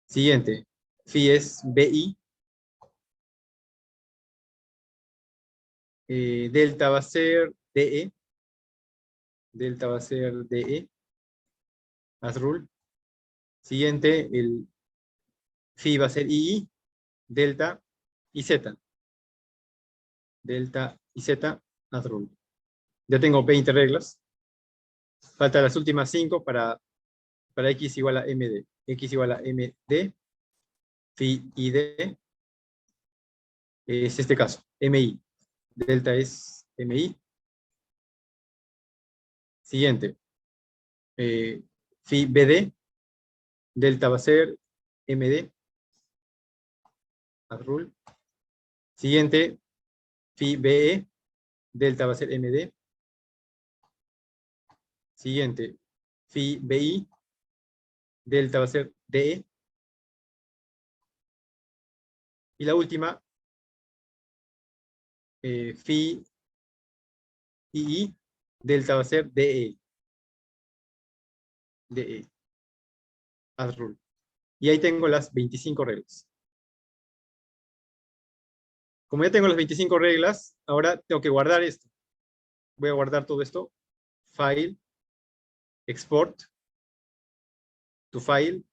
Siguiente. Phi es BI. Delta va a ser DE. Delta va a ser DE. As rule. Siguiente, el phi va a ser II. Delta y Z. Delta y Z. As rule. Ya tengo 20 reglas. Faltan las últimas 5 para X igual a MD. X igual a MD. Phi ID. Es este caso. MI. Delta es MI. Siguiente. Phi BD. Delta va a ser MD. As rule. Siguiente. Phi BE. Delta va a ser MD. Siguiente. Phi BI. Delta va a ser DE. Y la última. Phi II. Delta va a ser DE. DE. As rule. Y ahí tengo las 25 reglas. Como ya tengo las 25 reglas, ahora tengo que guardar esto. Voy a guardar todo esto. File. Export. To file.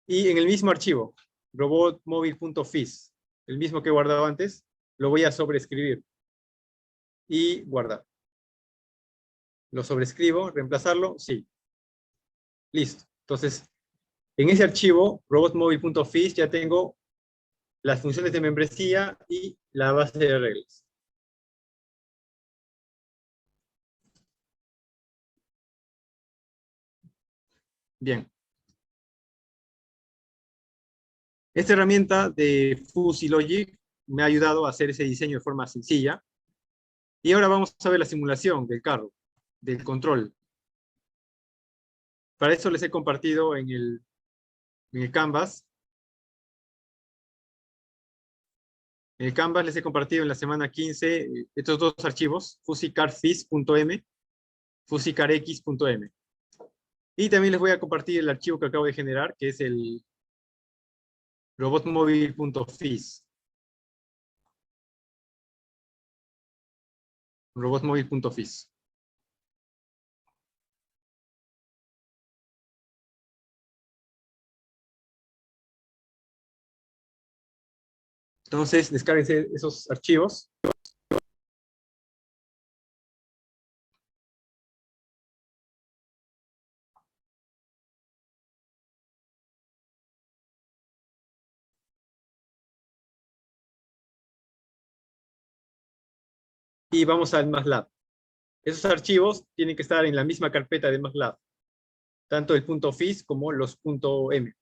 Y en el mismo archivo, robotmobile.fis, el mismo que he guardado antes, lo voy a sobreescribir. Y guardar. Lo sobrescribo, reemplazarlo, sí. Listo. Entonces, en ese archivo, robotmobile.fis, ya tengo las funciones de membresía y la base de reglas. Bien. Esta herramienta de Fuzzy Logic me ha ayudado a hacer ese diseño de forma sencilla. Y ahora vamos a ver la simulación del carro, del control. Para eso les he compartido en el Canvas. En el Canvas les he compartido en la semana 15 estos dos archivos, fuzzycarfis.m, fuzzycarx.m. Y también les voy a compartir el archivo que acabo de generar, que es el robotmobile.fis. Robotmobile.fis. Entonces, descárguense esos archivos. Y vamos al MATLAB. Esos archivos tienen que estar en la misma carpeta de MATLAB. Tanto el .fis como los .m.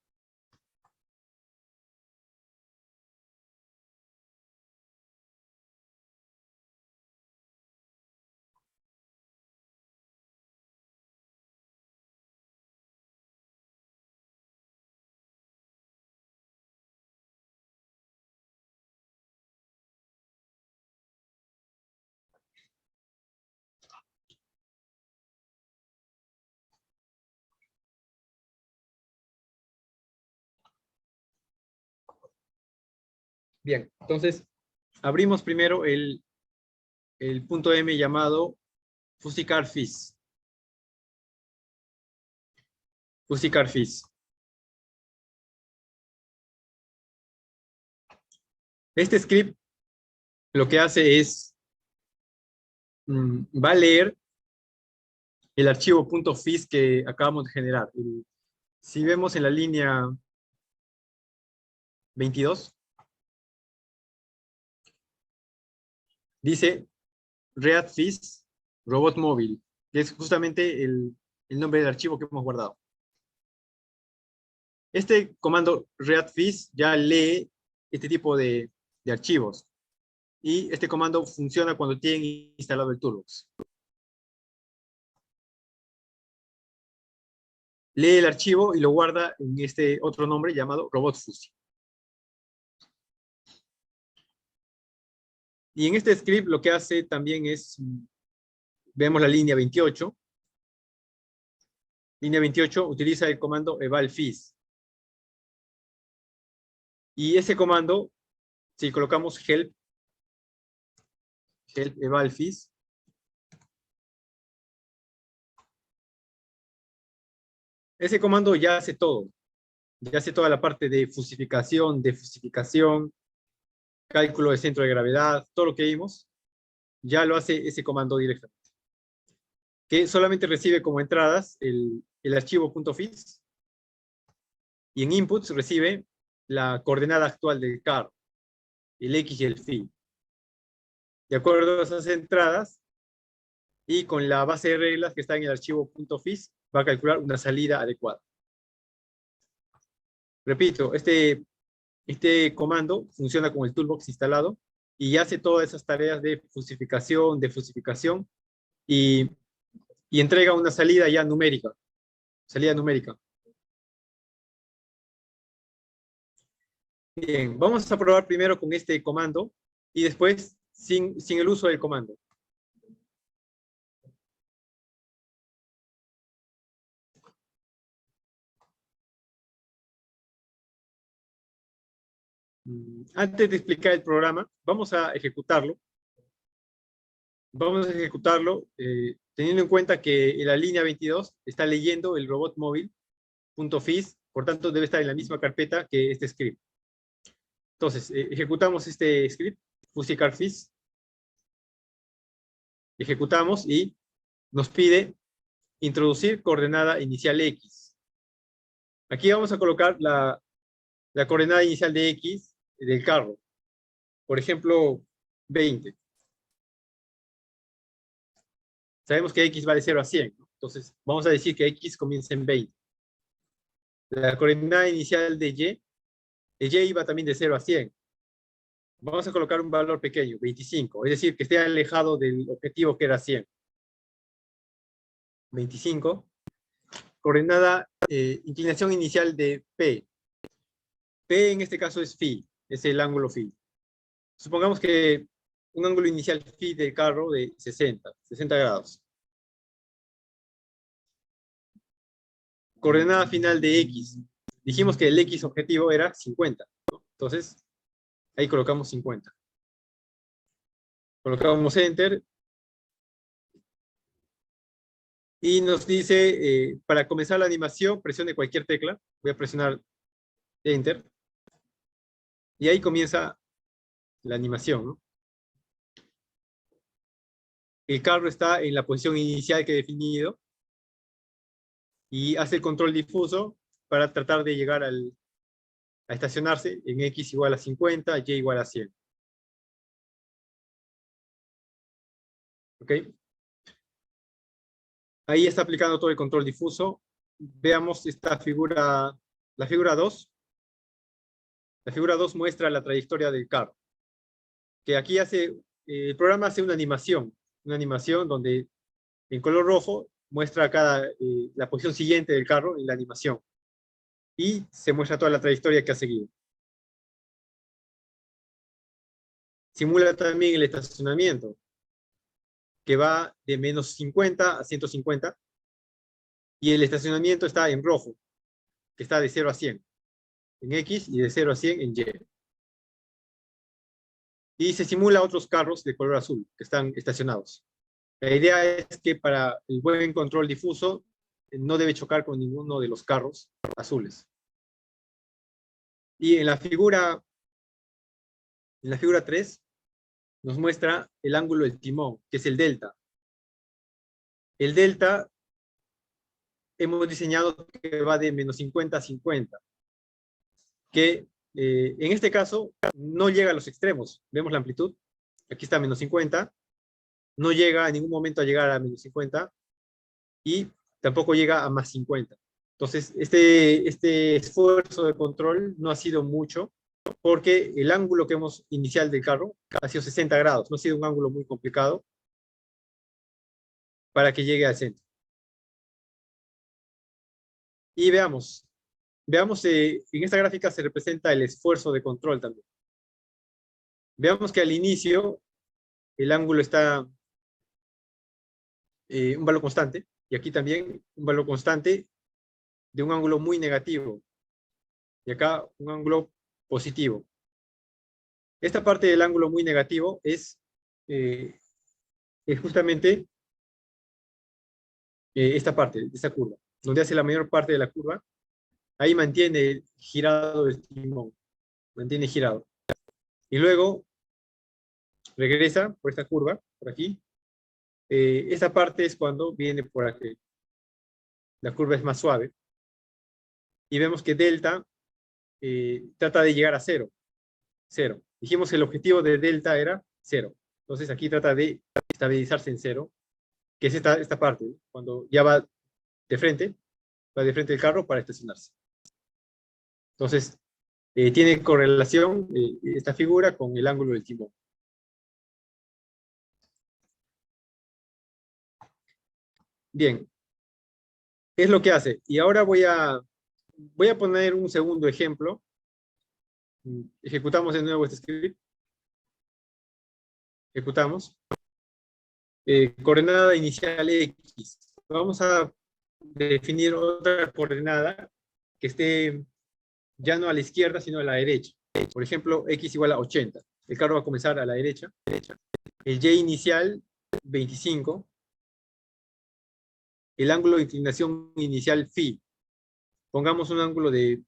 Bien, entonces abrimos primero el .m llamado fuzzycarfis. Fuzzycarfis. Este script lo que hace es, va a leer el archivo .fis que acabamos de generar. Si vemos en la línea 22, dice readfis robot móvil, que es justamente el nombre del archivo que hemos guardado. Este comando readfis ya lee este tipo de archivos. Y este comando funciona cuando tienen instalado el Toolbox. Lee el archivo y lo guarda en este otro nombre llamado robotfuzzy. Y en este script lo que hace también es, vemos la línea 28. Línea 28 utiliza el comando evalfis. Y ese comando, si colocamos help evalfis, ese comando ya hace todo. Ya hace toda la parte de fusificación, defusificación, cálculo de centro de gravedad, todo lo que vimos, ya lo hace ese comando directamente. Que solamente recibe como entradas el archivo .fis y en inputs recibe la coordenada actual del carro, el X y el phi. De acuerdo a esas entradas y con la base de reglas que está en el archivo .fis, va a calcular una salida adecuada. Repito, este comando funciona con el toolbox instalado y hace todas esas tareas de fusificación, defusificación y entrega una salida ya numérica. Salida numérica. Bien, vamos a probar primero con este comando y después sin el uso del comando. Antes de explicar el programa, vamos a ejecutarlo. Vamos a ejecutarlo teniendo en cuenta que en la línea 22 está leyendo el robot móvil .fis, por tanto debe estar en la misma carpeta que este script. Entonces, ejecutamos este script, fusicarfis, ejecutamos y nos pide introducir coordenada inicial X. Aquí vamos a colocar la coordenada inicial de X del carro. Por ejemplo, 20. Sabemos que X va de 0 a 100, ¿no? Entonces, vamos a decir que X comienza en 20. La coordenada inicial de Y va también de 0 a 100. Vamos a colocar un valor pequeño, 25, es decir, que esté alejado del objetivo que era 100. 25. Coordenada, inclinación inicial de P. P en este caso es phi, es el ángulo phi. Supongamos que un ángulo inicial phi del carro de 60 grados. Coordenada final de X. Dijimos que el X objetivo era 50, ¿no? Entonces, ahí colocamos 50. Colocamos Enter. Y nos dice, para comenzar la animación, presione cualquier tecla. Voy a presionar Enter. Y ahí comienza la animación, ¿no? El carro está en la posición inicial que he definido. Y hace el control difuso para tratar de llegar a estacionarse en X igual a 50, Y igual a 100. ¿Ok? Ahí está aplicando todo el control difuso. Veamos esta figura, la figura 2. La figura 2 muestra la trayectoria del carro. Que aquí el programa hace una animación donde en color rojo muestra la posición siguiente del carro en la animación. Y se muestra toda la trayectoria que ha seguido. Simula también el estacionamiento, que va de menos 50 a 150. Y el estacionamiento está en rojo, que está de 0 a 100 en X y de 0 a 100 en Y. Y se simula otros carros de color azul que están estacionados. La idea es que para el buen control difuso no debe chocar con ninguno de los carros azules. Y en la figura 3 nos muestra el ángulo del timón, que es el delta. El delta hemos diseñado que va de menos 50 a 50, que en este caso no llega a los extremos. Vemos la amplitud, aquí está menos 50, no llega en ningún momento a llegar a menos 50 y tampoco llega a más 50. Entonces, este esfuerzo de control no ha sido mucho porque el ángulo que hemos inicial del carro ha sido 60 grados, no ha sido un ángulo muy complicado para que llegue al centro. Y veamos, en esta gráfica se representa el esfuerzo de control también. Veamos que al inicio el ángulo está un valor constante, y aquí también un valor constante de un ángulo muy negativo. Y acá un ángulo positivo. Esta parte del ángulo muy negativo es justamente esta parte, esta curva, donde hace la mayor parte de la curva. Ahí mantiene girado el timón, mantiene girado. Y luego regresa por esta curva, por aquí. Esta parte es cuando viene por aquí. La curva es más suave. Y vemos que delta trata de llegar a cero. Cero. Dijimos que el objetivo de delta era cero. Entonces aquí trata de estabilizarse en cero, que es esta parte, cuando ya va de frente del carro para estacionarse. Entonces, tiene correlación esta figura con el ángulo del timón. Bien, ¿qué es lo que hace? Y ahora voy a poner un segundo ejemplo. Ejecutamos de nuevo este script. Ejecutamos. Coordenada inicial X. Vamos a definir otra coordenada que esté ya no a la izquierda, sino a la derecha. Por ejemplo, X igual a 80. El carro va a comenzar a la derecha. El Y inicial, 25. El ángulo de inclinación inicial phi. Pongamos un ángulo de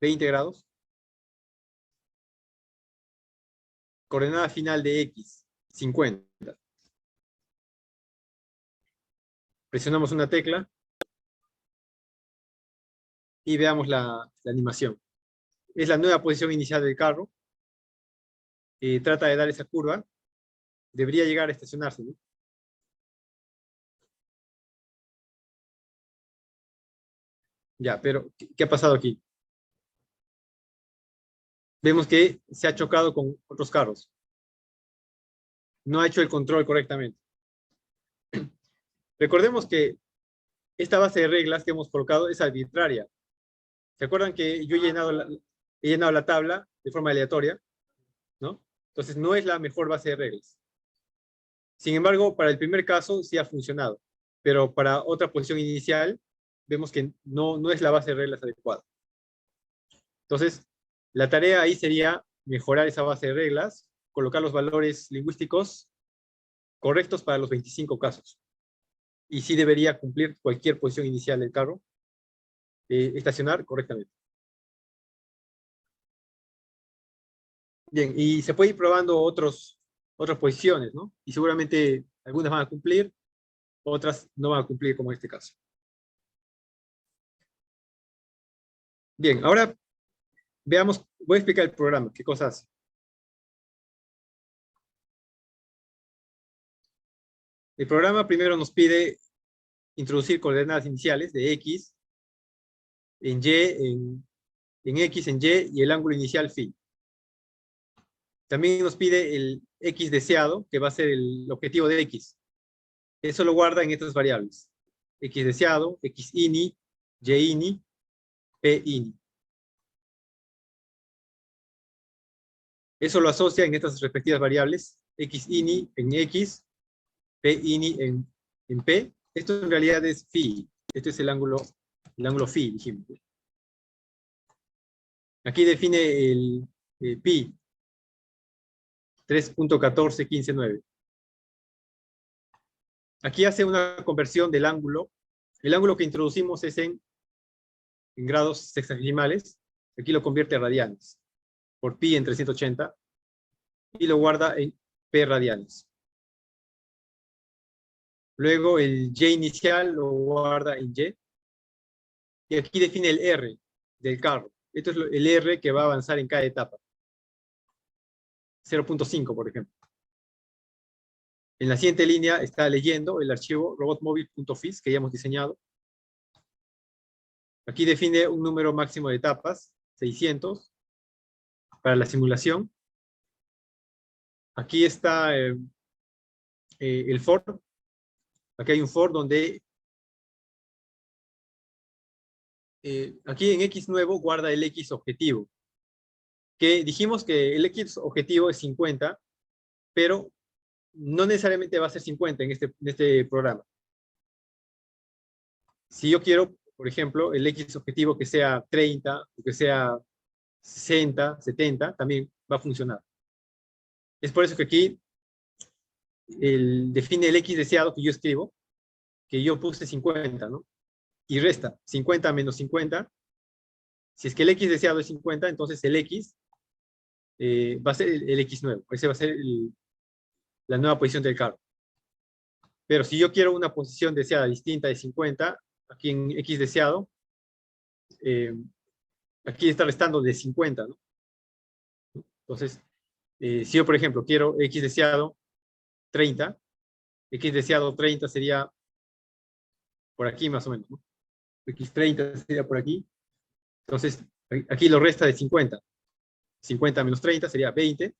20 grados. Coordenada final de X, 50. Presionamos una tecla y veamos la animación. Es la nueva posición inicial del carro. Trata de dar esa curva. Debería llegar a estacionarse, ¿no? Ya, pero ¿qué ha pasado aquí? Vemos que se ha chocado con otros carros. No ha hecho el control correctamente. Recordemos que esta base de reglas que hemos colocado es arbitraria. ¿Se acuerdan que yo he llenado la tabla de forma aleatoria? ¿No? Entonces no es la mejor base de reglas. Sin embargo, para el primer caso sí ha funcionado, pero para otra posición inicial vemos que no es la base de reglas adecuada. Entonces, la tarea ahí sería mejorar esa base de reglas, colocar los valores lingüísticos correctos para los 25 casos. Y sí debería cumplir cualquier posición inicial del carro, estacionar correctamente. Bien, y se puede ir probando otras posiciones, ¿no? Y seguramente algunas van a cumplir, otras no van a cumplir, como en este caso. Bien, ahora veamos, voy a explicar el programa, qué cosas hace. El programa primero nos pide introducir coordenadas iniciales de X, en Y, en X, en Y y el ángulo inicial phi. También nos pide el X deseado, que va a ser el objetivo de X. Eso lo guarda en estas variables. X deseado, X ini, Y ini, P ini. Eso lo asocia en estas respectivas variables. X ini en X, P ini en P. Esto en realidad es phi. Este es el ángulo phi, dijimos. Aquí define el pi. 3.14159. Aquí hace una conversión del ángulo. El ángulo que introducimos es en grados sexagesimales. Aquí lo convierte a radianes. Por pi en 380. Y lo guarda en p radianes. Luego el y inicial lo guarda en y. Y aquí define el r del carro. Esto es el r que va a avanzar en cada etapa. 0.5, por ejemplo. En la siguiente línea está leyendo el archivo robotmobile.fis que ya hemos diseñado. Aquí define un número máximo de etapas, 600, para la simulación. Aquí está el for. Aquí hay un for donde aquí en X nuevo guarda el X objetivo. Que dijimos que el X objetivo es 50, pero no necesariamente va a ser 50 en este programa. Si yo quiero, por ejemplo, el X objetivo que sea 30 o que sea 60, 70, también va a funcionar. Es por eso que aquí define el X deseado que yo escribo, que yo puse 50, ¿no? Y resta 50 menos 50. Si es que el X deseado es 50, entonces el X va a ser el X nuevo. Ese va a ser la nueva posición del carro. Pero si yo quiero una posición deseada distinta de 50, aquí en X deseado, aquí está restando de 50, ¿no? Entonces, si yo, por ejemplo, quiero X deseado 30, X deseado 30 sería por aquí más o menos, ¿no? X30 sería por aquí. Entonces, aquí lo resta de 50. 50 menos 30 sería 20.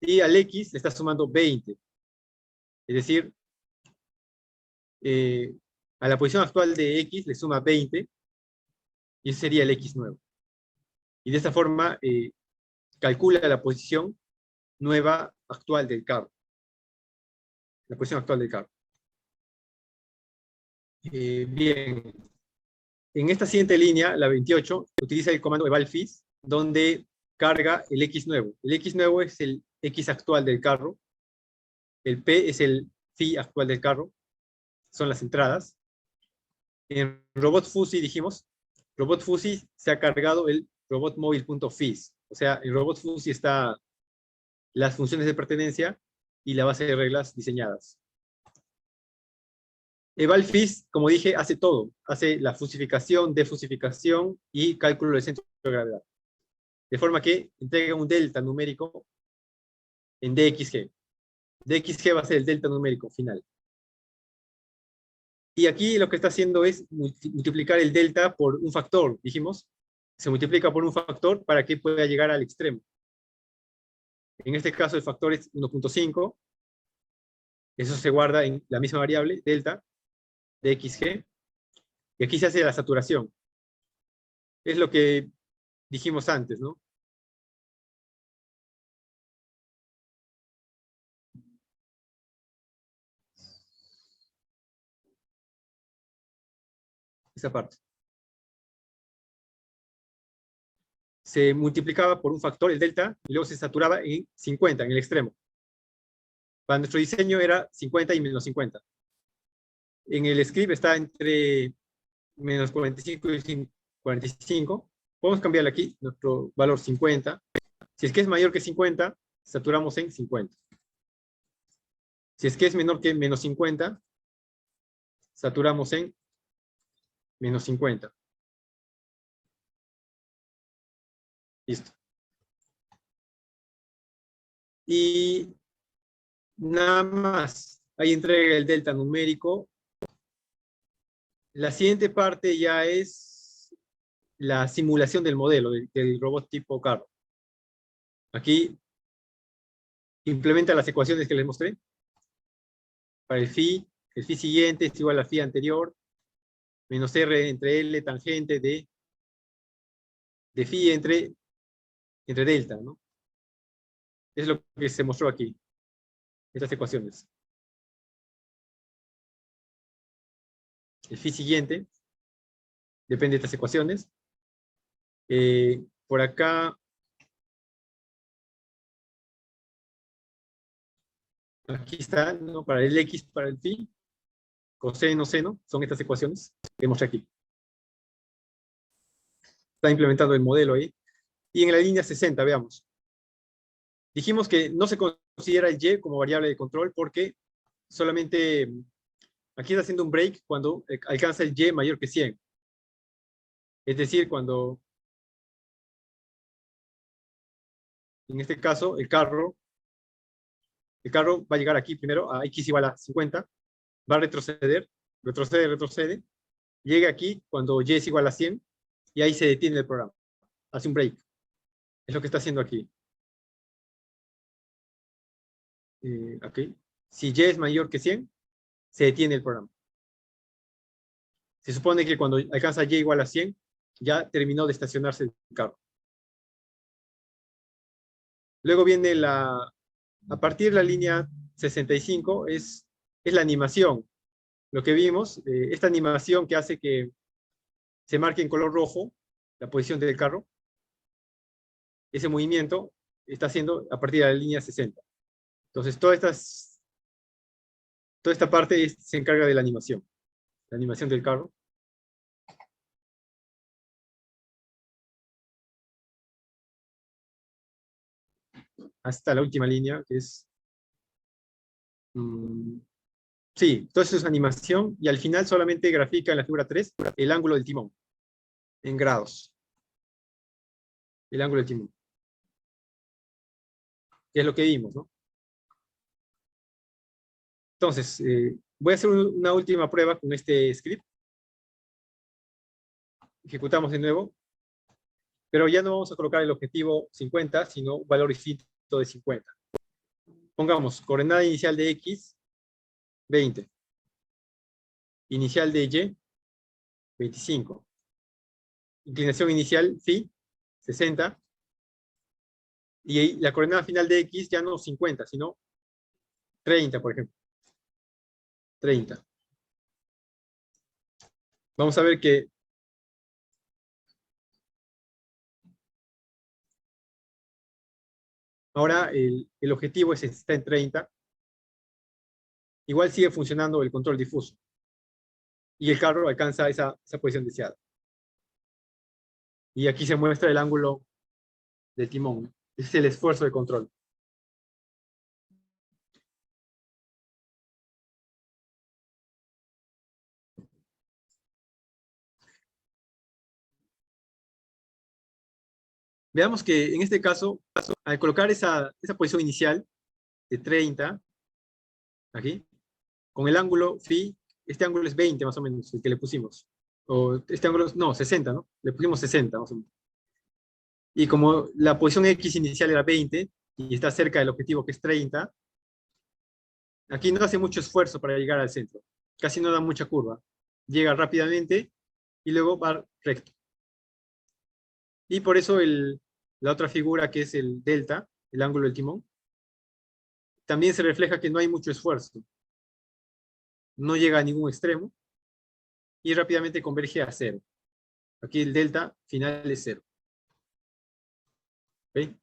Y al X le está sumando 20. Es decir, a la posición actual de X le suma 20. Y ese sería el X nuevo. Y de esta forma calcula la posición nueva actual del carro. La posición actual del carro. Bien. En esta siguiente línea, la 28, utiliza el comando evalfis, donde carga el X nuevo. El X nuevo es el X actual del carro. El P es el phi actual del carro. Son las entradas. En robotfusi dijimos, robotfusi se ha cargado el robotmobile.fis. O sea, en robotfusi está las funciones de pertenencia y la base de reglas diseñadas. evalfis, como dije, hace todo. Hace la fusificación, defusificación y cálculo del centro de gravedad. De forma que entrega un delta numérico en DXG. DXG va a ser el delta numérico final. Y aquí lo que está haciendo es multiplicar el delta por un factor, dijimos. Se multiplica por un factor para que pueda llegar al extremo. En este caso el factor es 1.5. Eso se guarda en la misma variable, delta, DXG. Y aquí se hace la saturación. Es lo que dijimos antes, ¿no? Esa parte. Se multiplicaba por un factor, el delta, y luego se saturaba en 50, en el extremo. Para nuestro diseño era 50 y menos 50. En el script está entre menos 45 y 45. Podemos cambiarle aquí nuestro valor 50. Si es que es mayor que 50, saturamos en 50. Si es que es menor que menos 50, saturamos en menos 50. Listo. Y nada más. Ahí entrega el delta numérico. La siguiente parte ya es la simulación del modelo del robot tipo carro. Aquí implementa las ecuaciones que les mostré. Para el phi siguiente es igual a phi anterior, menos R entre L tangente de phi entre delta, ¿no? Es lo que se mostró aquí, estas ecuaciones. El phi siguiente depende de estas ecuaciones. Por acá, aquí está, ¿no? Para el X, para el phi, coseno, seno, son estas ecuaciones que mostré aquí. Está implementando el modelo ahí. Y en la línea 60, veamos. Dijimos que no se considera el Y como variable de control porque solamente aquí está haciendo un break cuando alcanza el Y mayor que 100. Es decir, cuando en este caso el carro va a llegar aquí primero a X igual a 50, va a retroceder, retrocede, llega aquí cuando Y es igual a 100 y ahí se detiene el programa. Hace un break. Es lo que está haciendo aquí. Okay. Si Y es mayor que 100, se detiene el programa. Se supone que cuando alcanza Y igual a 100, ya terminó de estacionarse el carro. Luego viene a partir de la línea 65 es la animación. Lo que vimos, esta animación que hace que se marque en color rojo la posición del carro. ese movimiento está haciendo a partir de la línea 60. Entonces, toda esta parte se encarga de la animación del carro. Hasta la última línea, que es... sí, todo eso es animación, y al final solamente grafica en la figura 3 el ángulo del timón, en grados. El ángulo del timón. Que es lo que vimos, ¿no? Entonces, voy a hacer una última prueba con este script. Ejecutamos de nuevo. Pero ya no vamos a colocar el objetivo 50, sino un valor distinto de 50. Pongamos coordenada inicial de X, 20. Inicial de Y, 25. Inclinación inicial, phi, 60. Y la coordenada final de X ya no 50, sino 30, por ejemplo. 30. Vamos a ver que ahora el objetivo está en 30. Igual sigue funcionando el control difuso. Y el carro alcanza esa posición deseada. Y aquí se muestra el ángulo del timón. Ese es el esfuerzo de control. Veamos que en este caso, al colocar esa posición inicial de 30, aquí, con el ángulo phi, este ángulo es 20 más o menos, el que le pusimos. O este ángulo, no, 60, ¿no? Le pusimos 60 más o menos. Y como la posición X inicial era 20, y está cerca del objetivo que es 30, aquí no hace mucho esfuerzo para llegar al centro. Casi no da mucha curva. Llega rápidamente y luego va recto. Y por eso la otra figura, que es el delta, el ángulo del timón, también se refleja que no hay mucho esfuerzo. No llega a ningún extremo y rápidamente converge a 0. Aquí el delta final es 0. ¿Okay?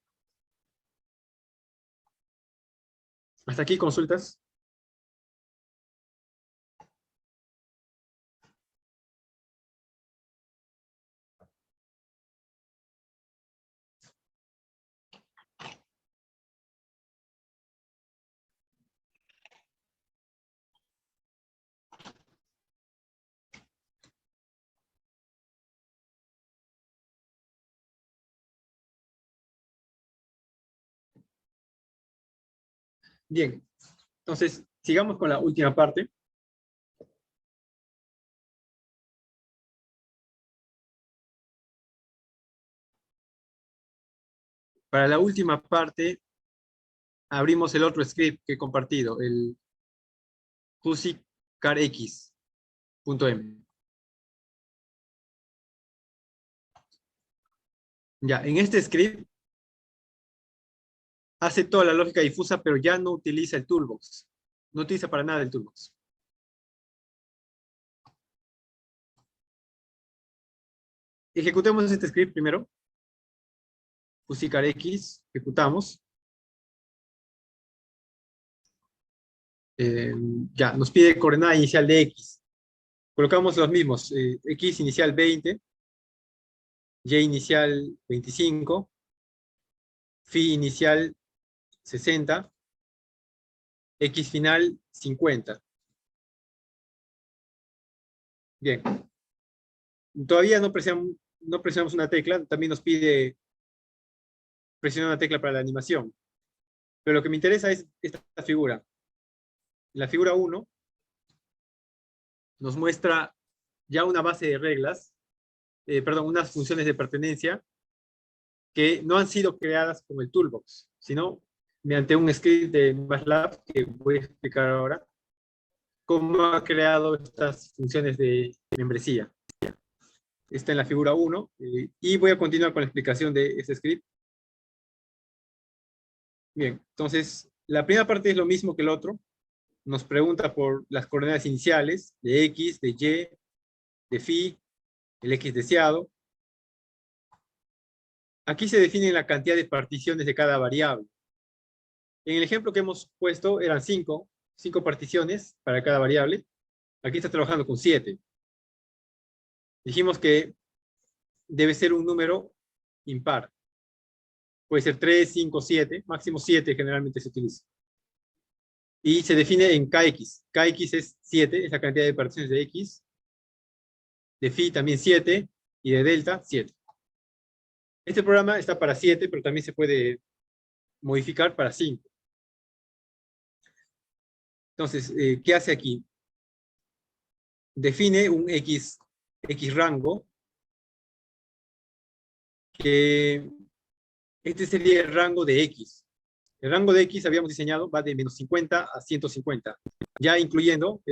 Hasta aquí consultas. Bien, entonces sigamos con la última parte. Para la última parte, abrimos el otro script que he compartido, el fuzzycarx.m. Ya, en este script hace toda la lógica difusa, pero ya no utiliza el toolbox. No utiliza para nada el toolbox. Ejecutemos este script primero. fuzzycarx, ejecutamos. Ya, nos pide coordenada inicial de X. Colocamos los mismos. X inicial 20. Y inicial 25. Phi inicial 60. X final 50. Bien. Todavía no presionamos una tecla. También nos pide presionar una tecla para la animación. Pero lo que me interesa es esta figura. La figura 1 nos muestra ya una base de reglas, unas funciones de pertenencia que no han sido creadas con el toolbox, sino mediante un script de MATLAB que voy a explicar ahora cómo ha creado estas funciones de membresía. Está en la figura 1 y voy a continuar con la explicación de ese script. Bien, entonces la primera parte es lo mismo que el otro. Nos pregunta por las coordenadas iniciales de X, de Y, de phi, el X deseado. Aquí se define la cantidad de particiones de cada variable. En el ejemplo que hemos puesto eran 5 particiones para cada variable. Aquí está trabajando con 7. Dijimos que debe ser un número impar. Puede ser 3, 5, 7. Máximo 7 generalmente se utiliza. Y se define en kx. Kx es 7, es la cantidad de particiones de x. De phi también 7. Y de delta 7. Este programa está para 7, pero también se puede modificar para 5. Entonces, ¿qué hace aquí? Define un x rango, que este sería el rango de x. El rango de x habíamos diseñado va de menos 50 a 150, ya incluyendo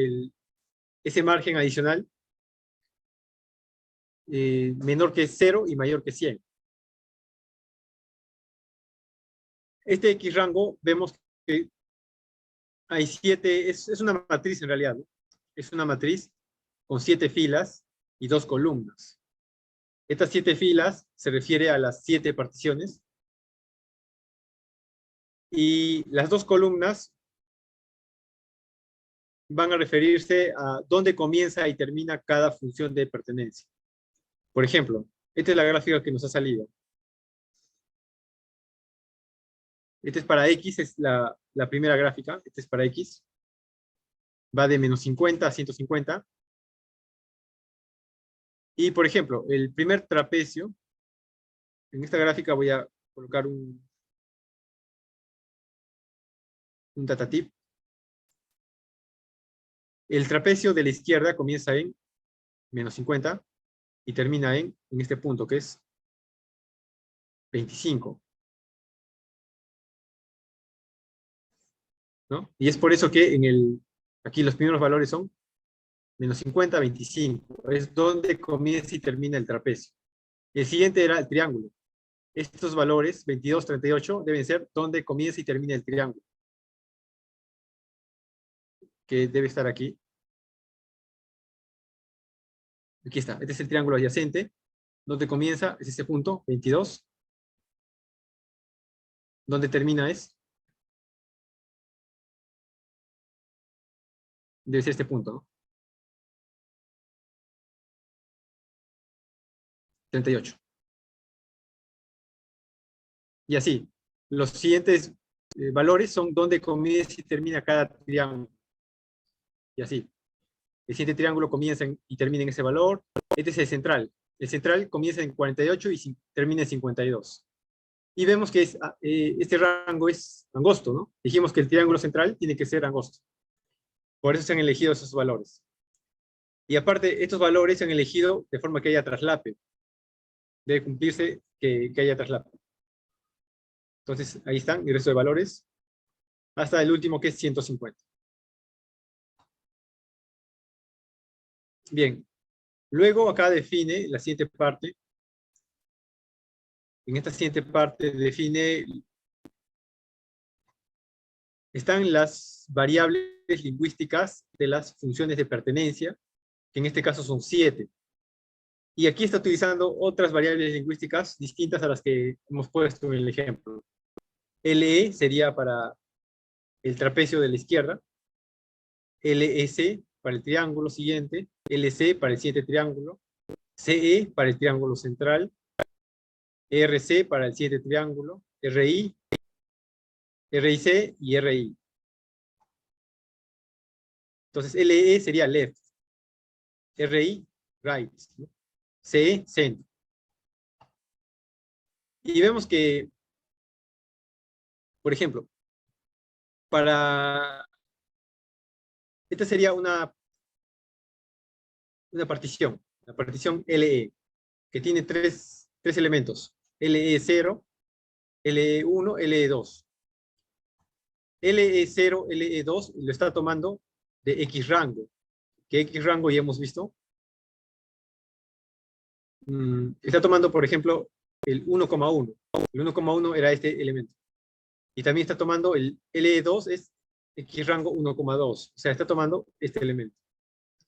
ese margen adicional menor que 0 y mayor que 100. Este x rango vemos que hay 7, es una matriz en realidad, ¿no? Es una matriz con 7 filas y 2 columnas. Estas 7 filas se refiere a las 7 particiones y las 2 columnas van a referirse a dónde comienza y termina cada función de pertenencia. Por ejemplo, esta es la gráfica que nos ha salido. Esta es para X, es la primera gráfica. Esta es para X. Va de menos 50 a 150. Y, por ejemplo, el primer trapecio, en esta gráfica voy a colocar un data tip. El trapecio de la izquierda comienza en menos 50 y termina en este punto, que es 25. ¿No? Y es por eso que aquí los primeros valores son menos 50, 25. Es donde comienza y termina el trapecio. El siguiente era el triángulo. Estos valores, 22, 38, deben ser donde comienza y termina el triángulo, que debe estar aquí. Aquí está. Este es el triángulo adyacente. Donde comienza es este punto, 22. Donde termina debe ser este punto, ¿no? 38. Y así. Los siguientes valores son donde comienza y termina cada triángulo. Y así. El siguiente triángulo comienza y termina en ese valor. Este es el central. El central comienza en 48 y termina en 52. Y vemos que este rango es angosto, ¿no? Dijimos que el triángulo central tiene que ser angosto. Por eso se han elegido esos valores. Y aparte, estos valores se han elegido de forma que haya traslape. Debe cumplirse que haya traslape. Entonces, ahí están el resto de valores. Hasta el último, que es 150. Bien. Luego acá define la siguiente parte. En esta siguiente parte define... Están las variables lingüísticas de las funciones de pertenencia, que en este caso son 7. Y aquí está utilizando otras variables lingüísticas distintas a las que hemos puesto en el ejemplo. LE sería para el trapecio de la izquierda, LEC para el triángulo siguiente, LC para el siguiente triángulo, CE para el triángulo central, RC para el siguiente triángulo, RI, RIC y RI. Entonces, LE sería left, RI, right, ¿no? CE, centro. Y vemos que, por ejemplo, esta sería una partición, la partición LE, que tiene tres elementos, LE0, LE1, LE2. LE0, LE2 lo está tomando de X rango, que X rango ya hemos visto. Está tomando, por ejemplo, el 1,1. El 1,1 era este elemento. Y también está tomando el LE2, es X rango 1,2. O sea, está tomando este elemento.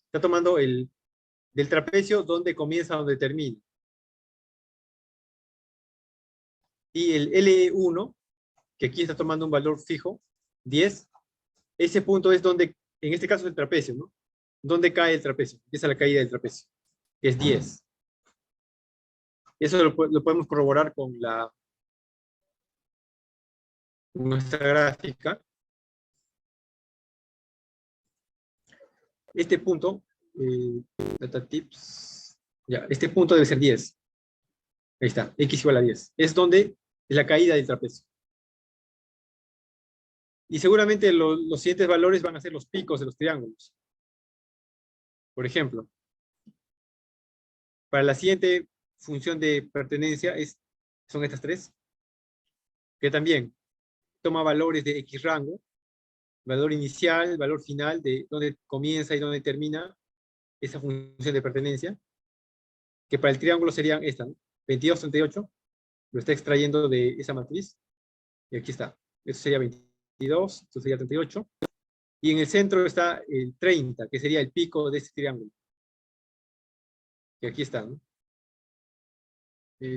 Está tomando del trapecio donde comienza, donde termina. Y el L1, que aquí está tomando un valor fijo, 10, ese punto es donde, en este caso es el trapecio, ¿no? ¿Dónde cae el trapecio? Esa es la caída del trapecio, que es 10. Eso lo podemos corroborar con nuestra gráfica. Este punto, data tips, ya, este punto debe ser 10. Ahí está, x igual a 10. Es donde es la caída del trapecio. Y seguramente los siguientes valores van a ser los picos de los triángulos. Por ejemplo, para la siguiente función de pertenencia son estas tres, que también toma valores de x rango, valor inicial, valor final, de dónde comienza y dónde termina esa función de pertenencia, que para el triángulo serían esta, ¿no? 22, 38, lo está extrayendo de esa matriz, y aquí está. Esto sería 22, esto sería 38, y en el centro está el 30, que sería el pico de este triángulo, que aquí está, ¿no?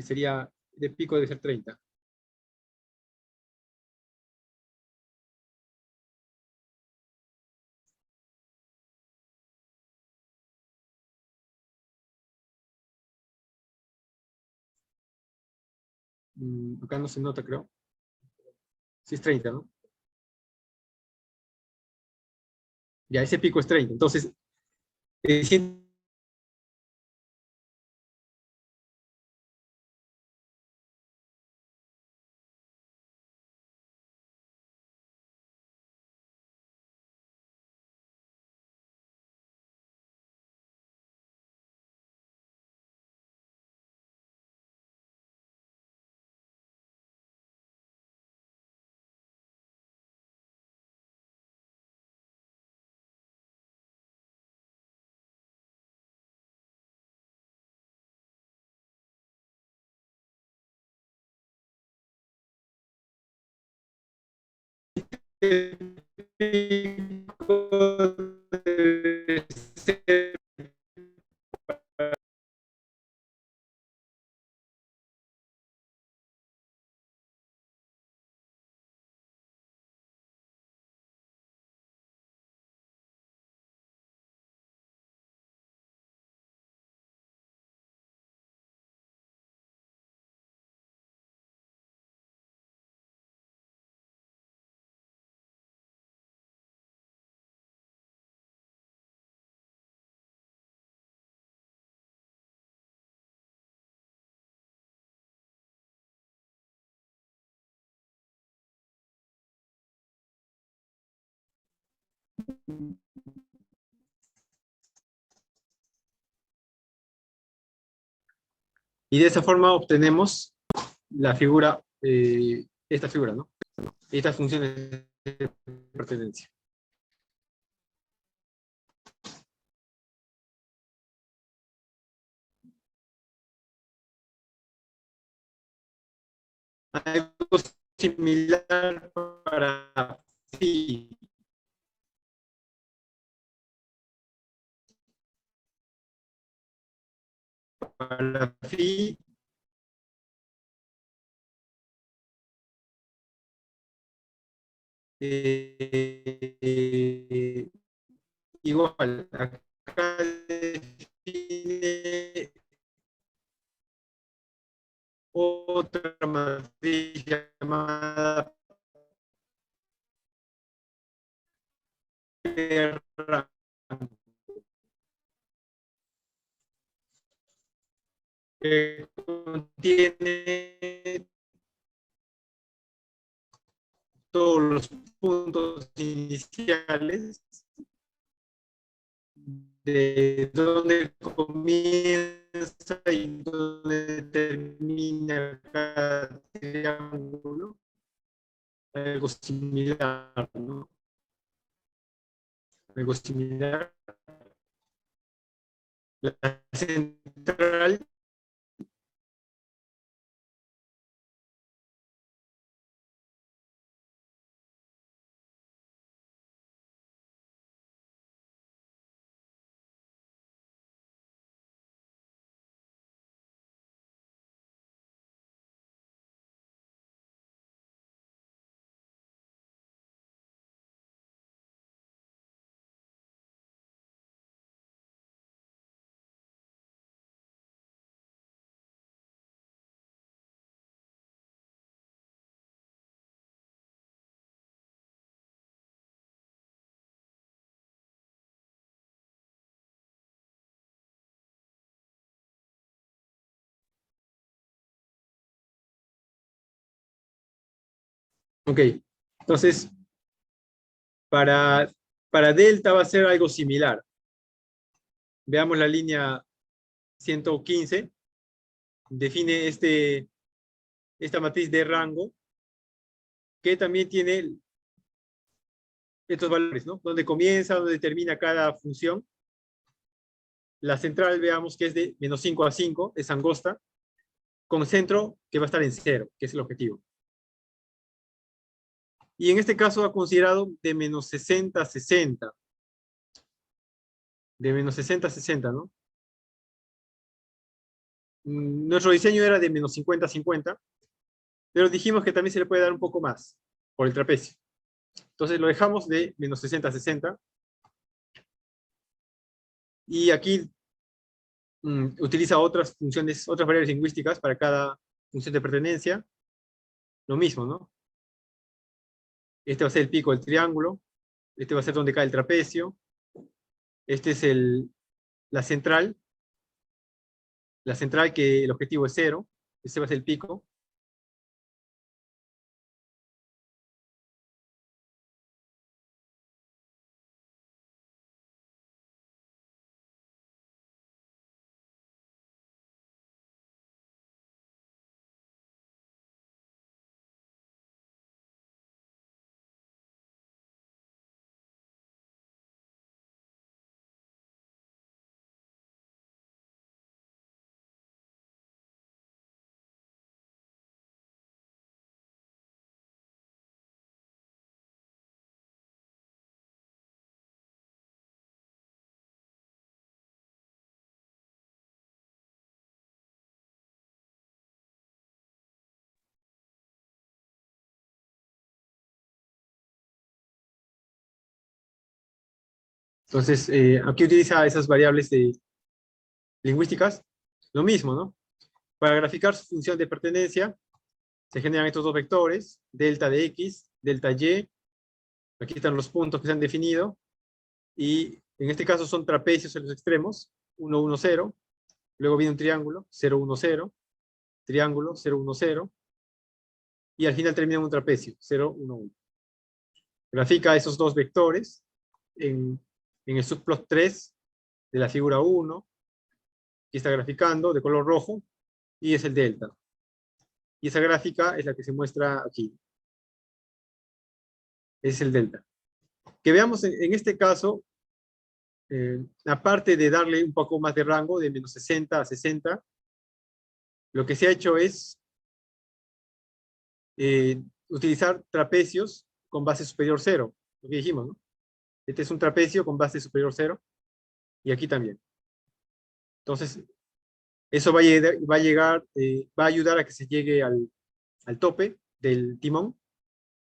Sería, el pico debe ser 30. Acá no se nota, creo. Sí es 30, ¿no? Ya, ese pico es 30. Entonces, eh, el pico debe ser y de esa forma obtenemos la figura, esta figura, ¿no? Estas funciones de pertenencia. Algo similar para phi. Para phi, eh, igual, acá define otra matriz llamada P rango, que contiene todos los puntos iniciales de donde comienza y donde termina cada triángulo, algo similar, ¿no? Algo similar. La central Ok, entonces, para, para delta va a ser algo similar. Veamos la línea 115. Define esta matriz de rango, que también tiene estos valores, ¿no? Donde comienza, donde termina cada función. La central, veamos que es de menos 5 a 5, es angosta, con centro que va a estar en 0, que es el objetivo. Y en este caso ha considerado de menos 60 a 60. De menos 60 a 60, ¿no? Nuestro diseño era de menos 50 a 50, pero dijimos que también se le puede dar un poco más por el trapecio. Entonces lo dejamos de menos 60 a 60. Y aquí utiliza otras funciones, otras variables lingüísticas para cada función de pertenencia. Lo mismo, ¿no? Este va a ser el pico del triángulo. Este va a ser donde cae el trapecio. Este es la central. La central que el objetivo es 0. Este va a ser el pico. Entonces, aquí utiliza esas variables lingüísticas. Lo mismo, ¿no? Para graficar su función de pertenencia, se generan estos dos vectores, delta de x, delta y. Aquí están los puntos que se han definido. Y en este caso son trapecios en los extremos, 1, 1, 0. Luego viene un triángulo, 0, 1, 0. Triángulo, 0, 1, 0. Y al final termina en un trapecio, 0, 1, 1. Grafica esos dos vectores en el subplot 3 de la figura 1. Aquí está graficando de color rojo, y es el delta. Y esa gráfica es la que se muestra aquí. Es el delta. Que veamos en este caso, aparte de darle un poco más de rango, de menos 60 a 60, lo que se ha hecho es utilizar trapecios con base superior 0, lo que dijimos, ¿no? Este es un trapecio con base superior 0, y aquí también. Entonces, eso va a llegar, va a ayudar a que se llegue al tope del timón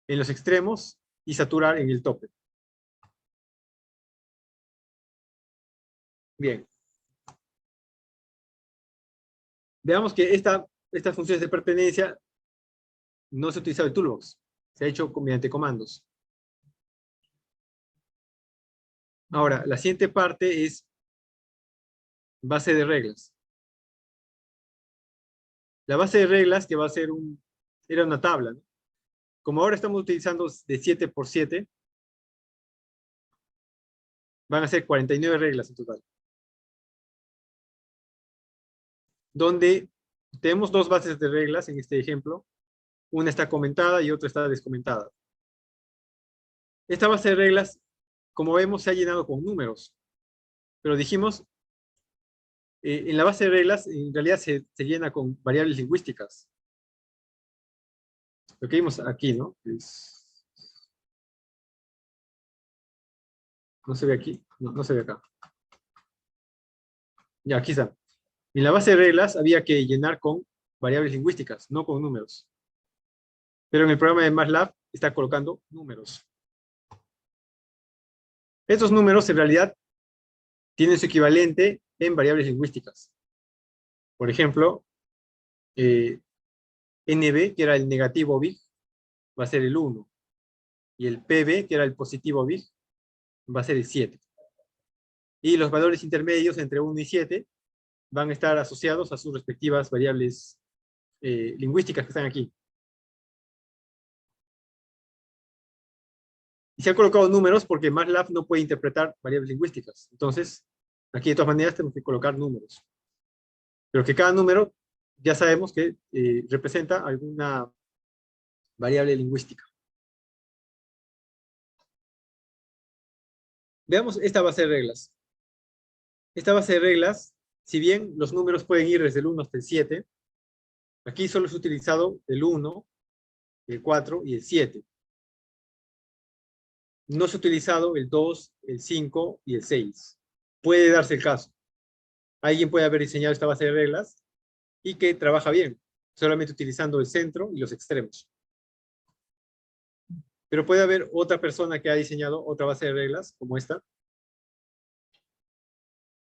en los extremos y saturar en el tope. Bien. Veamos que estas funciones de pertenencia no se ha utilizado el toolbox. Se ha hecho mediante comandos. Ahora, la siguiente parte es base de reglas. La base de reglas, que va a ser era una tabla, ¿no? Como ahora estamos utilizando de 7 por 7, van a ser 49 reglas en total. Donde tenemos dos bases de reglas en este ejemplo. Una está comentada y otra está descomentada. Esta base de reglas, como vemos, se ha llenado con números. Pero dijimos, en la base de reglas, en realidad se llena con variables lingüísticas. Lo que vimos aquí, ¿no? No se ve aquí, no se ve acá. Ya, aquí está. En la base de reglas había que llenar con variables lingüísticas, no con números. Pero en el programa de MATLAB está colocando números. Estos números en realidad tienen su equivalente en variables lingüísticas. Por ejemplo, NB, que era el negativo big, va a ser el 1. Y el PB, que era el positivo big, va a ser el 7. Y los valores intermedios entre 1 y 7 van a estar asociados a sus respectivas variables lingüísticas que están aquí. Y se han colocado números porque MATLAB no puede interpretar variables lingüísticas. Entonces, aquí de todas maneras tenemos que colocar números. Pero que cada número ya sabemos que representa alguna variable lingüística. Veamos esta base de reglas. Esta base de reglas, si bien los números pueden ir desde el 1 hasta el 7, aquí solo es utilizado el 1, el 4 y el 7. No se ha utilizado el 2, el 5 y el 6. Puede darse el caso. Alguien puede haber diseñado esta base de reglas y que trabaja bien, solamente utilizando el centro y los extremos. Pero puede haber otra persona que ha diseñado otra base de reglas, como esta,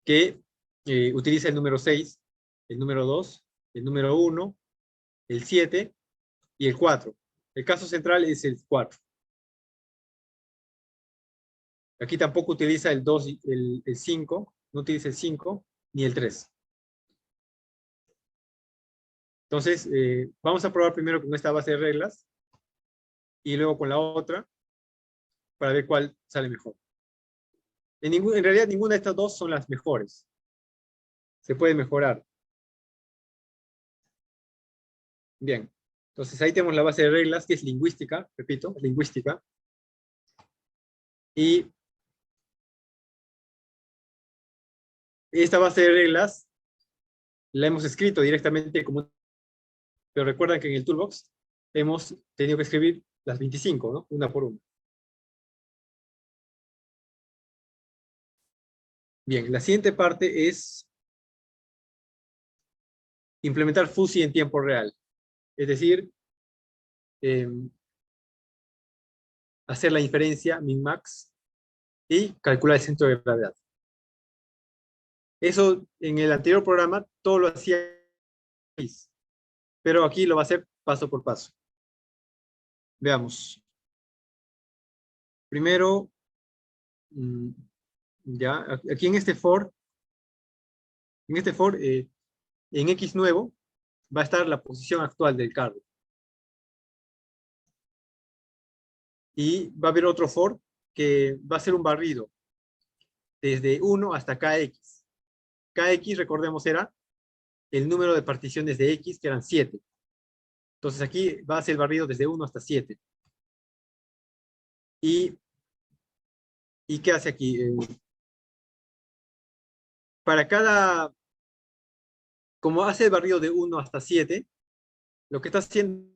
que utiliza el número 6, el número 2, el número 1, el 7 y el 4. El caso central es el 4. Aquí tampoco utiliza el 2, el 5, no utiliza el 5 ni el 3. Entonces, vamos a probar primero con esta base de reglas y luego con la otra para ver cuál sale mejor. En realidad, ninguna de estas dos son las mejores. Se puede mejorar. Bien. Entonces, ahí tenemos la base de reglas, que es lingüística, repito, lingüística. Y esta base de reglas la hemos escrito directamente como... Pero recuerdan que en el toolbox hemos tenido que escribir las 25, ¿no? Una por una. Bien, la siguiente parte es implementar fuzzy en tiempo real. Es decir, hacer la inferencia min-max y calcular el centro de gravedad. Eso en el anterior programa todo lo hacía, pero aquí lo va a hacer paso por paso. Veamos. Primero, ya, aquí en este for, en X nuevo, va a estar la posición actual del carro. Y va a haber otro for que va a ser un barrido desde 1 hasta KX. KX, recordemos, era el número de particiones de X, que eran 7. Entonces aquí va a ser el barrido desde 1 hasta 7. ¿Y qué hace aquí? Para cada, como hace el barrido de 1 hasta 7, lo que está haciendo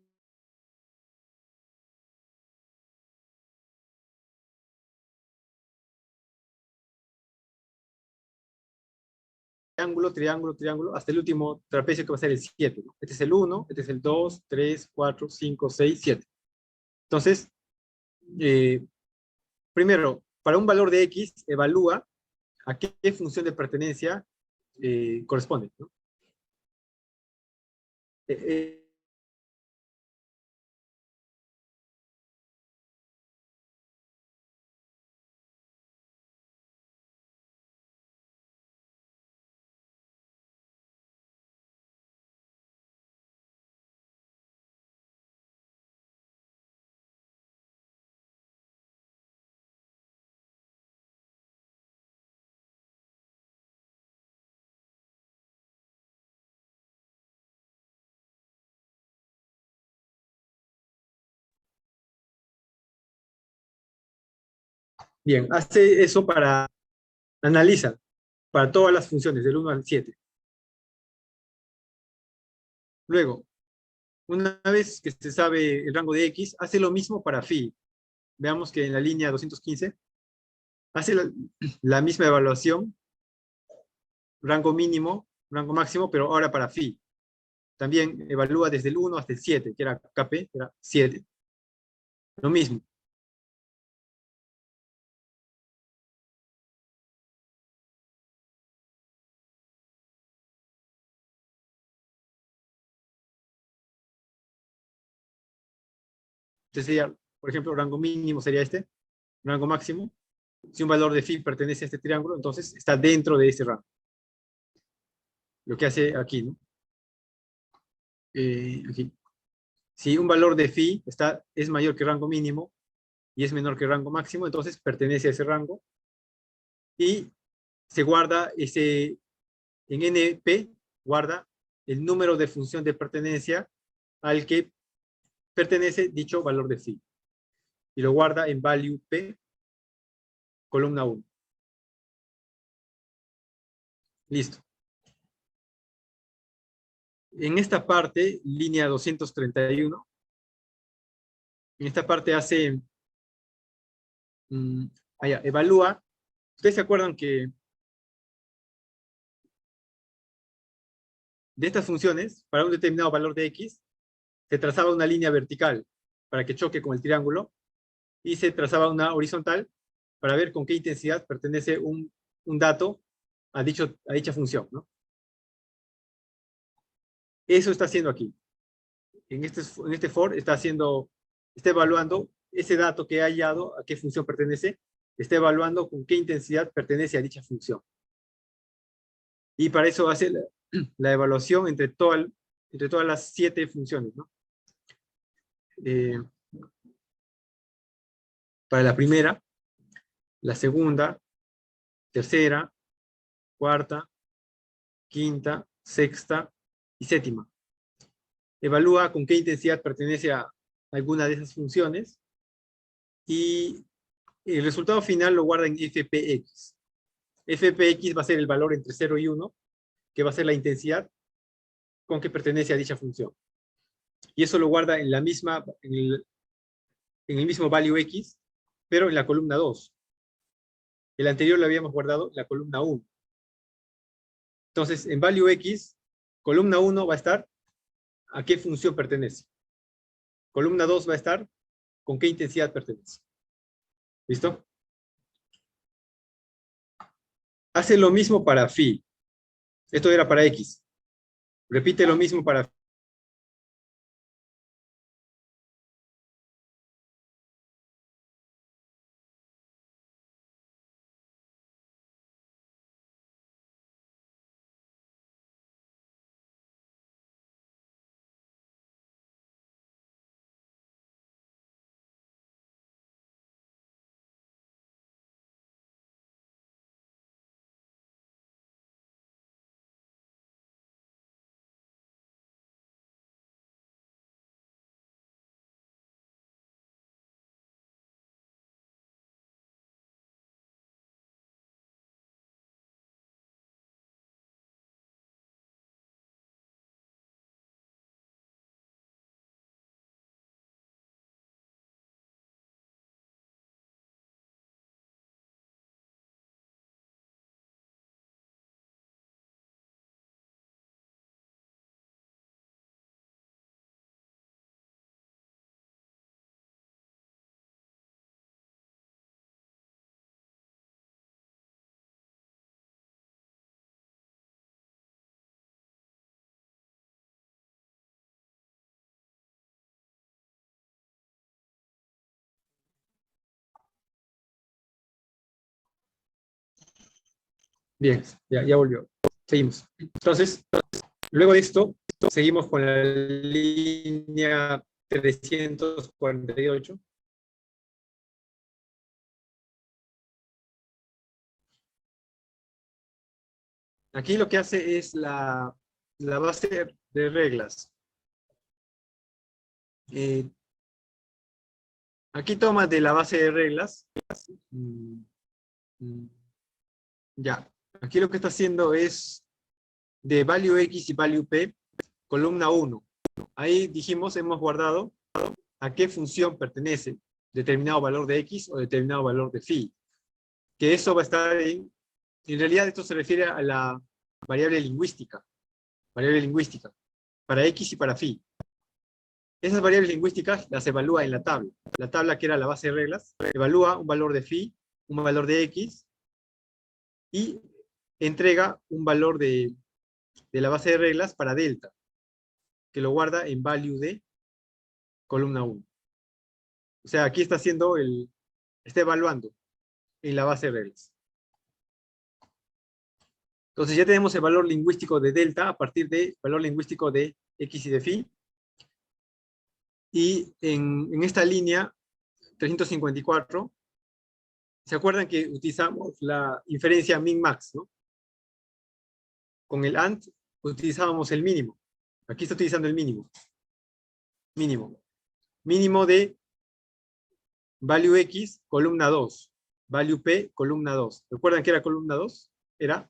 triángulo, triángulo, triángulo, hasta el último trapecio que va a ser el 7. ¿No? Este es el 1, este es el 2, 3, 4, 5, 6, 7. Entonces, primero, para un valor de X, evalúa a qué función de pertenencia corresponde. ¿No? Eh, eh, bien, hace eso para, analiza, para todas las funciones, del 1 al 7. Luego, una vez que se sabe el rango de X, hace lo mismo para phi. Veamos que en la línea 215 hace la misma evaluación, rango mínimo, rango máximo, pero ahora para phi. También evalúa desde el 1 hasta el 7, que era KP, que era 7. Lo mismo. Entonces sería, por ejemplo, rango mínimo sería este, rango máximo. Si un valor de phi pertenece a este triángulo, entonces está dentro de este rango. Lo que hace aquí, ¿no? Aquí. Si un valor de phi es mayor que el rango mínimo, y es menor que el rango máximo, entonces pertenece a ese rango. Y se guarda en NP, guarda el número de función de pertenencia al que pertenece dicho valor de phi. Y lo guarda en value P, columna 1. Listo. En esta parte, línea 231, en esta parte hace, evalúa. Ustedes se acuerdan que de estas funciones, para un determinado valor de x, se trazaba una línea vertical para que choque con el triángulo, y se trazaba una horizontal para ver con qué intensidad pertenece un dato a dicha función, ¿no? Eso está haciendo aquí. En este for está evaluando ese dato que ha hallado, a qué función pertenece, está evaluando con qué intensidad pertenece a dicha función. Y para eso hace la evaluación entre todas las 7 funciones, ¿no? Para la primera, la segunda, tercera, cuarta, quinta, sexta y séptima. Evalúa con qué intensidad pertenece a alguna de esas funciones y el resultado final lo guarda en fpx. Fpx va a ser el valor entre 0 y 1, que va a ser la intensidad con que pertenece a dicha función. Y eso lo guarda en el mismo value x, pero en la columna 2. El anterior lo habíamos guardado en la columna 1. Entonces, en value x, columna 1 va a estar a qué función pertenece. Columna 2 va a estar con qué intensidad pertenece. ¿Listo? Hace lo mismo para phi. Esto era para x. Repite lo mismo para phi. Bien, ya volvió. Seguimos. Entonces, luego de esto, seguimos con la línea 348. Aquí lo que hace es la base de reglas. Aquí toma de la base de reglas. Ya. Aquí lo que está haciendo es de value x y value p, columna 1. Ahí dijimos, hemos guardado a qué función pertenece determinado valor de x o determinado valor de phi. Que eso va a estar en realidad esto se refiere a la variable lingüística. Variable lingüística. Para x y para phi. Esas variables lingüísticas las evalúa en la tabla. La tabla que era la base de reglas, evalúa un valor de phi, un valor de x, y entrega un valor de la base de reglas para delta, que lo guarda en value de columna 1. O sea, aquí está está evaluando en la base de reglas. Entonces ya tenemos el valor lingüístico de delta a partir del valor lingüístico de x y de phi. Y en esta línea 354. ¿Se acuerdan que utilizamos la inferencia min-max, ¿no? Con el AND utilizábamos el mínimo. Aquí está utilizando el mínimo. Mínimo. Mínimo de value X, columna 2. Value P, columna 2. ¿Recuerdan que era columna 2? Era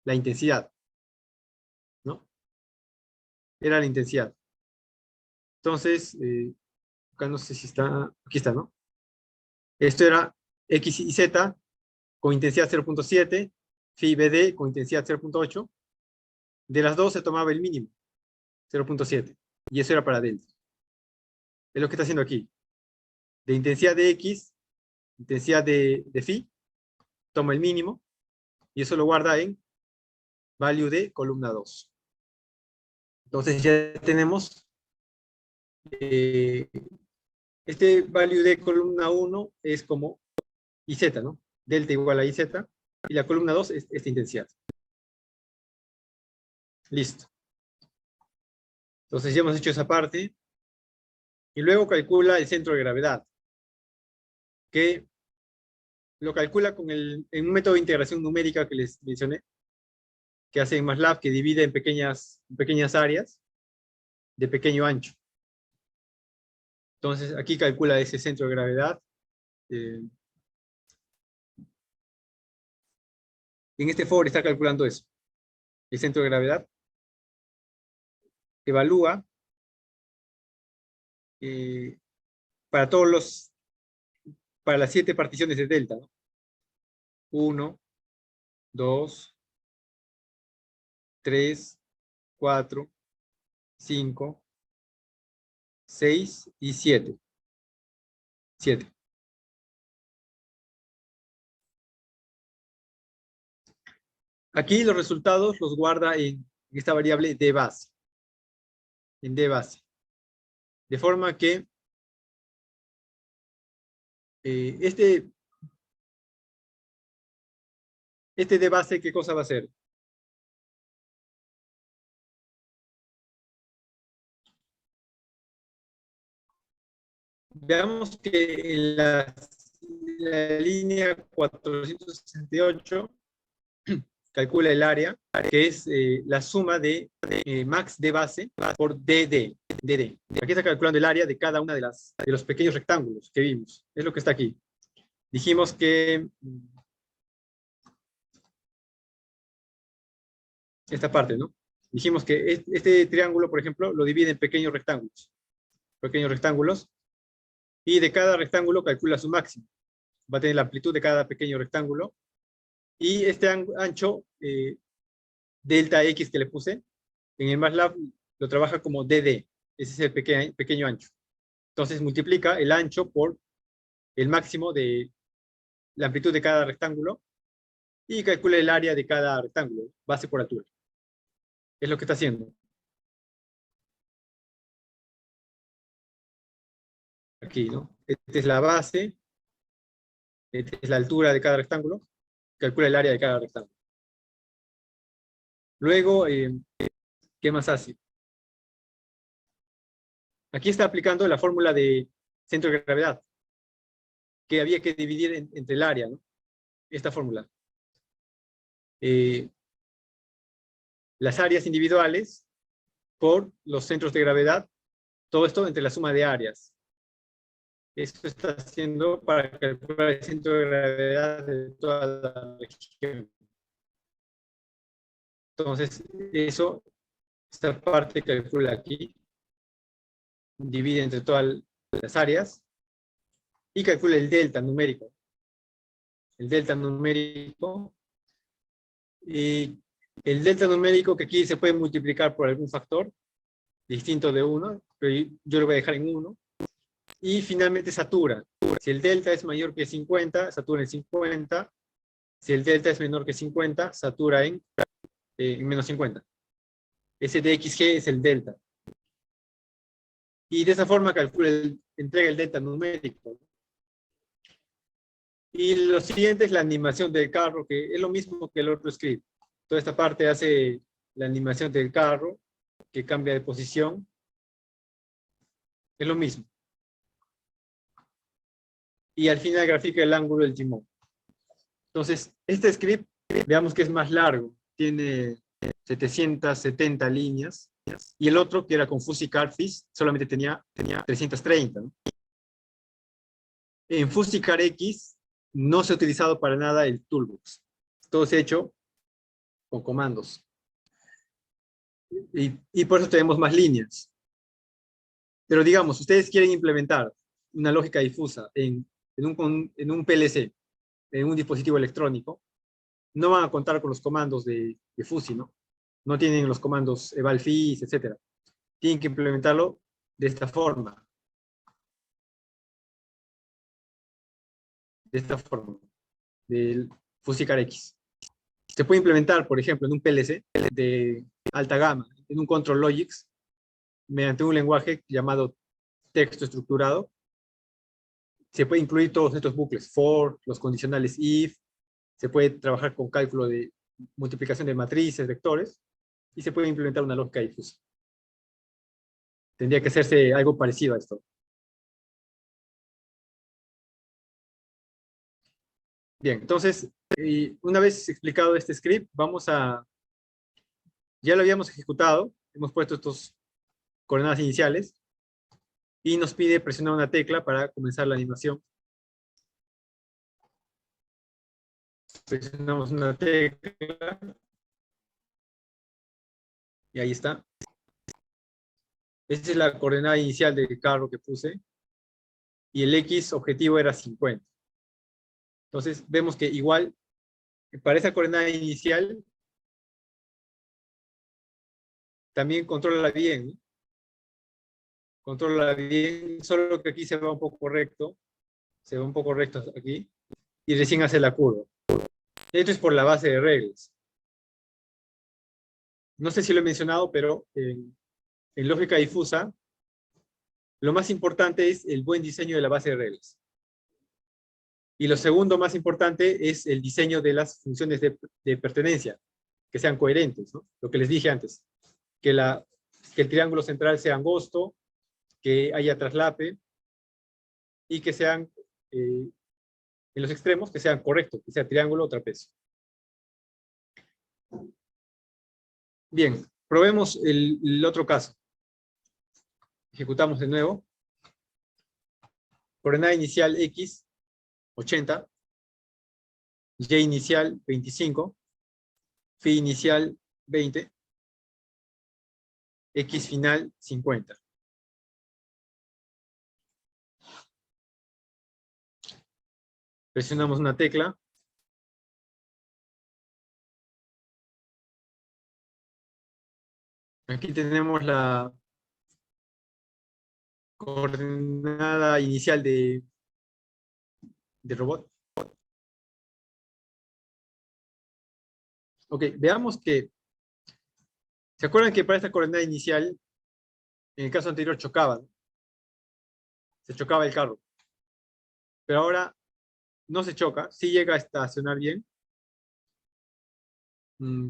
la intensidad, ¿no? Era la intensidad. Entonces, acá no sé si está, aquí está, ¿no? Esto era X y Z con intensidad 0.7, phi BD con intensidad 0.8. De las dos se tomaba el mínimo, 0.7, y eso era para delta. Es lo que está haciendo aquí. De intensidad de X, intensidad de phi, toma el mínimo, y eso lo guarda en value de columna 2. Entonces ya tenemos este value de columna 1 es como IZ, ¿no? Delta igual a IZ, y la columna 2 es esta intensidad. Listo. Entonces ya hemos hecho esa parte. Y luego calcula el centro de gravedad, que lo calcula en un método de integración numérica que les mencioné, que hace en MATLAB, que divide en pequeñas áreas de pequeño ancho. Entonces aquí calcula ese centro de gravedad. En este foro está calculando eso. El centro de gravedad evalúa para las 7 particiones de delta, ¿no? 1, 2, 3, 4, 5, 6 y 7. 7. Aquí los resultados los guarda en esta variable de base. En D base. De forma que este de base, ¿qué cosa va a ser? Veamos que en la línea 468 calcula el área, que es la suma de max de base por DD. Aquí está calculando el área de cada una de los pequeños rectángulos que vimos. Es lo que está aquí. Dijimos que esta parte, ¿no? Dijimos que este triángulo, por ejemplo, lo divide en pequeños rectángulos. Y de cada rectángulo calcula su máximo. Va a tener la amplitud de cada pequeño rectángulo. Y este ancho, delta X que le puse, en el MATLAB lo trabaja como DD. Ese es el pequeño ancho. Entonces multiplica el ancho por el máximo de la amplitud de cada rectángulo y calcula el área de cada rectángulo, base por altura. Es lo que está haciendo. Aquí, ¿no? Esta es la base, esta es la altura de cada rectángulo, calcula el área de cada rectángulo. Luego, ¿qué más hace? Aquí está aplicando la fórmula de centro de gravedad, que había que dividir entre el área, ¿no? Esta fórmula. Las áreas individuales por los centros de gravedad, todo esto entre la suma de áreas. Esto está haciendo para calcular el centro de gravedad de toda la región. Entonces, esta parte calcula aquí, divide entre todas las áreas y calcula el delta numérico. El delta numérico. Y el delta numérico que aquí se puede multiplicar por algún factor distinto de 1, pero yo lo voy a dejar en 1. Y finalmente satura. Si el delta es mayor que 50, satura en 50. Si el delta es menor que 50, satura en menos 50. Ese dxg es el delta. Y de esa forma entrega el delta numérico. Y lo siguiente es la animación del carro, que es lo mismo que el otro script. Toda esta parte hace la animación del carro, que cambia de posición. Es lo mismo. y al final grafica el ángulo del timón. Entonces, este script, veamos que es más largo, tiene 770 líneas, y el otro, que era con Fuzzy Cardfish, solamente tenía 330, ¿no? En Fuzzy Card X no se ha utilizado para nada el toolbox. Todo se ha hecho con comandos. Y por eso tenemos más líneas. Pero digamos, ustedes quieren implementar una lógica difusa en un PLC, en un dispositivo electrónico, no van a contar con los comandos de Fuzzy, ¿no? No tienen los comandos evalfis, etc. Tienen que implementarlo de esta forma. De esta forma. Del Fuzzy Card X. Se puede implementar, por ejemplo, en un PLC de alta gama, en un Control Logics, mediante un lenguaje llamado texto estructurado. Se puede incluir todos estos bucles, for, los condicionales if, se puede trabajar con cálculo de multiplicación de matrices, vectores, y se puede implementar una lógica difusa. Tendría que hacerse algo parecido a esto. Bien, entonces, una vez explicado este script, ya lo habíamos ejecutado, hemos puesto estos coordenadas iniciales, y nos pide presionar una tecla para comenzar la animación. Presionamos una tecla, y ahí está. Esta es la coordenada inicial del carro que puse, y el X objetivo era 50. Entonces, vemos que igual, para esa coordenada inicial, también controla bien, ¿no? Controla bien, solo que aquí se va un poco recto, se va un poco recto aquí, y recién hace la curva. Esto es por la base de reglas. No sé si lo he mencionado, pero en lógica difusa, lo más importante es el buen diseño de la base de reglas. Y lo segundo más importante es el diseño de las funciones de pertenencia, que sean coherentes, ¿no? Lo que les dije antes, que el triángulo central sea angosto, que haya traslape, y que sean, en los extremos, que sean correctos, que sea triángulo o trapecio. Bien, probemos el otro caso. Ejecutamos de nuevo. Coordenada inicial X, 80. Y inicial, 25. Phi inicial, 20. X final, 50. Presionamos una tecla. Aquí tenemos la coordenada inicial de robot. Ok, veamos que, ¿se acuerdan que para esta coordenada inicial, en el caso anterior chocaban? Se chocaba el carro. Pero ahora no se choca, sí llega a estacionar bien.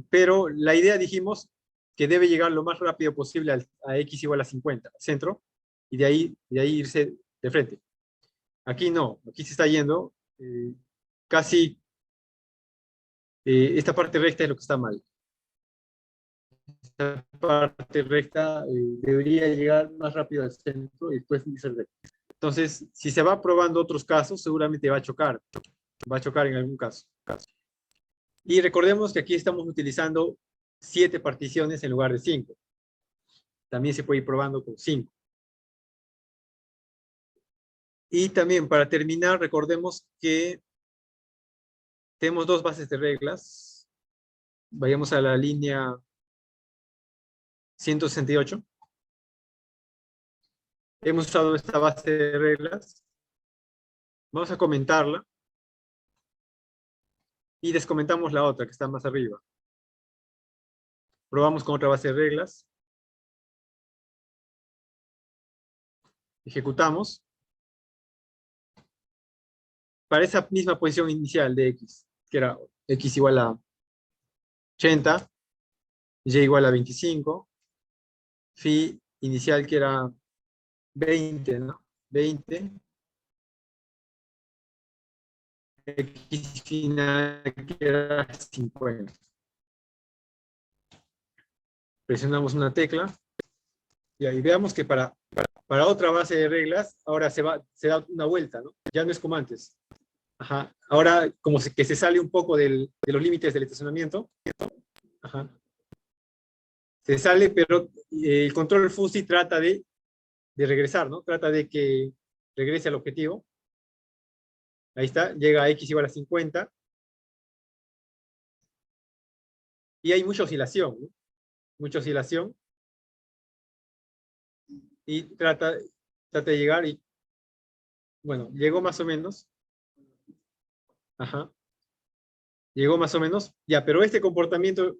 Pero la idea, dijimos, que debe llegar lo más rápido posible a X igual a 50, al centro, y de ahí irse de frente. Aquí no, aquí se está yendo casi, esta parte recta es lo que está mal. Esta parte recta debería llegar más rápido al centro y después irse recto. Entonces, si se va probando otros casos, seguramente va a chocar en algún caso. Y recordemos que aquí estamos utilizando 7 particiones en lugar de 5. También se puede ir probando con 5. Y también, para terminar, recordemos que tenemos 2 bases de reglas. Vayamos a la línea 168. Hemos usado esta base de reglas. Vamos a comentarla. Y descomentamos la otra, que está más arriba. Probamos con otra base de reglas. Ejecutamos. Para esa misma posición inicial de X, que era X igual a 80, Y igual a 25, Phi inicial que era 20, ¿no? 20, X final queda 50. Presionamos una tecla. Y ahí veamos que para otra base de reglas, ahora se da una vuelta, ¿no? Ya no es como antes. Ajá. Ahora como que se sale un poco de los límites del estacionamiento. Ajá. Se sale, pero el control fuzzy trata de regresar, ¿no? Trata de que regrese al objetivo. Ahí está, llega a X igual a 50. Y hay mucha oscilación, ¿no? Mucha oscilación. Y trata de llegar y, bueno, llegó más o menos. Ajá. Llegó más o menos. Ya, pero este comportamiento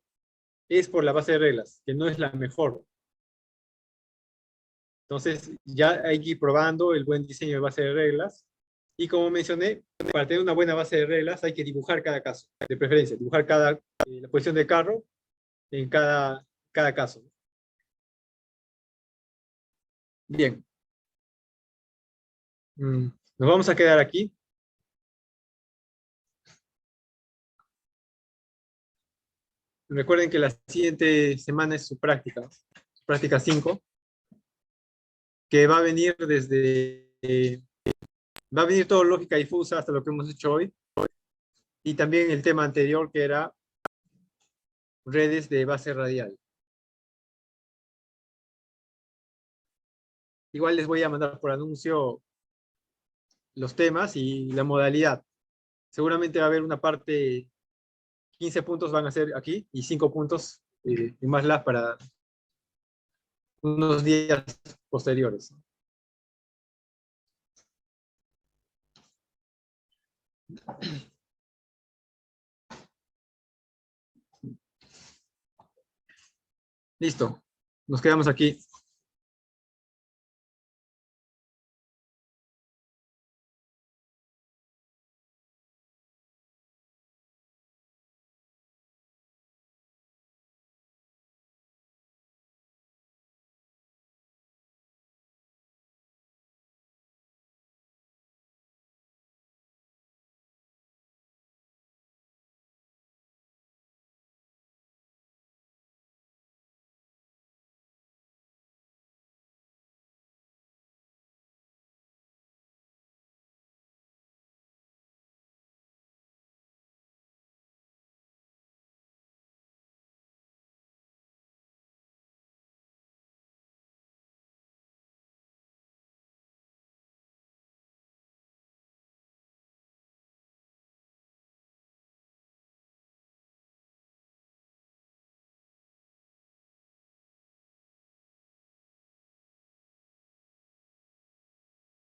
es por la base de reglas, que no es la mejor. Entonces, ya hay que ir probando el buen diseño de base de reglas. Y como mencioné, para tener una buena base de reglas hay que dibujar cada caso, de preferencia, dibujar la posición del carro en cada caso. Bien. Nos vamos a quedar aquí. Recuerden que la siguiente semana es su práctica 5, que va a venir va a venir todo lógica difusa hasta lo que hemos hecho hoy. Y también el tema anterior que era redes de base radial. Igual les voy a mandar por anuncio los temas y la modalidad. Seguramente va a haber una parte, 15 puntos van a ser aquí y 5 puntos y más las para unos días posteriores. Listo, nos quedamos aquí.